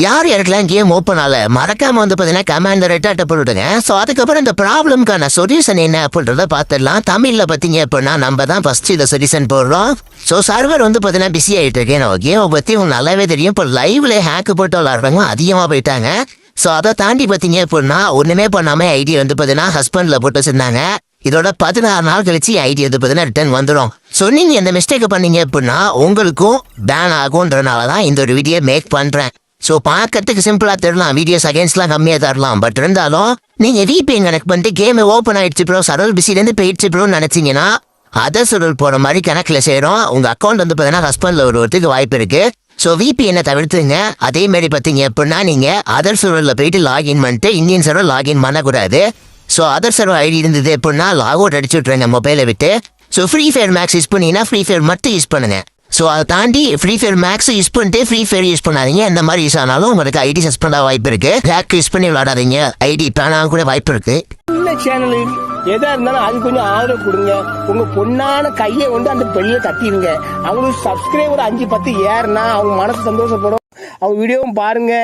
யார் யாருக்கெல்லாம் game open ஆகல மறக்காம வந்து பார்த்தீங்கன்னா கமாண்ட் ரெட்டாட்ட போட்டுடுங்க. ஸோ அதுக்கப்புறம் இந்த ப்ராப்ளம்க்கான சொல்யூஷன் என்ன அப்படின்றத பார்த்துடலாம். தமிழில் பார்த்தீங்க அப்படின்னா நம்ம தான் ஃபர்ஸ்ட் இதை சொல்யூஷன் போடுறோம். ஸோ சர்வர் வந்து பார்த்தீங்கன்னா பிஸி ஆகிட்டு இருக்கேன். கேமை பற்றி உங்களுக்கு நல்லாவே தெரியும். இப்போ லைவ்ல ஹேக்கு போட்டு விளாட்றவங்க அதிகமாக போயிட்டாங்க. ஸோ அதை தாண்டி பார்த்தீங்க அப்படின்னா ஒன்றுமே பண்ணாமல் ஐடி வந்து பார்த்தீங்கன்னா ஹஸ்பண்டில் போட்டு வச்சிருந்தாங்க. இதோட 16 நாள் கழிச்சு ஐடி வந்து பார்த்தீங்கன்னா ரிட்டர்ன் வந்துடும். ஸோ நீங்கள் எந்த மிஸ்டேக் பண்ணீங்க அப்படின்னா உங்களுக்கும் பேன் ஆகுன்றதுனால தான் இந்த ஒரு வீடியோ மேக் பண்ணுறேன். ஸோ பார்க்கறதுக்கு சிம்பிளாக தரலாம், வீடியோ செகண்ட்ஸ்லாம் கம்மியாக தரலாம். பட் இருந்தாலும் நீங்கள் VPN கனெக்ட் பண்ணிட்டு கேம் ஓப்பன் ஆயிடுச்சு ப்ரோ, சர்வர் பிஸிலேருந்து போயிடுச்சு ப்ரோன்னு நினச்சிங்கன்னா அதர் சர்வர் போகிற மாதிரி கணக்கில் சேரும். உங்கள் அக்கௌண்ட் வந்து பார்த்தீங்கன்னா ஹஸ்பண்டில் ஒருவருக்கு வாய்ப்பு இருக்குது. So VPN தவிர்த்துங்க. அதே மாதிரி பார்த்தீங்க அப்படின்னா நீங்கள் அதர் சர்வரில் போயிட்டு லாகின் பண்ணிட்டு இந்தியன் சர்வர் லாகின் பண்ணக்கூடாது. ஸோ அதர் சர்வர் ஐடி இருந்தது அப்படின்னா லாக் அவுட் அடிச்சு விட்ருங்க மொபைலை விட்டு. So free fire max use பண்ணிங்கன்னா ஃப்ரீ ஃபயர் மட்டும் யூஸ் பண்ணுங்க. ஸோ அதை தாண்டி ஃப்ரீ ஃபயர் மேக்ஸ் யூஸ் பண்ணிட்டு ஃப்ரீ ஃபயர் யூஸ் பண்ணாதீங்க. இந்த மாதிரி யூஸ் ஆனாலும் உங்களுக்கு ஐடி சஸ்பெண்ட் ஆக வாய்ப்பு இருக்கு. ஹேக் யூஸ் பண்ணி விளாடாதீங்க, ஐடி பேன் ஆக கூட வாய்ப்பு இருக்கு. சேனல் எதா இருந்தாலும் அது கொஞ்சம் ஆதரவு கொடுங்க. உங்க பொண்ணான கையை கொண்டு அந்த பெல்ல தட்டிடுங்க. அவங்களுக்கு சப்ஸ்கிரைபர் 5-10 ஏறுனா அவங்க மனசு சந்தோஷப்படும். அவங்க வீடியோவும் பாருங்க.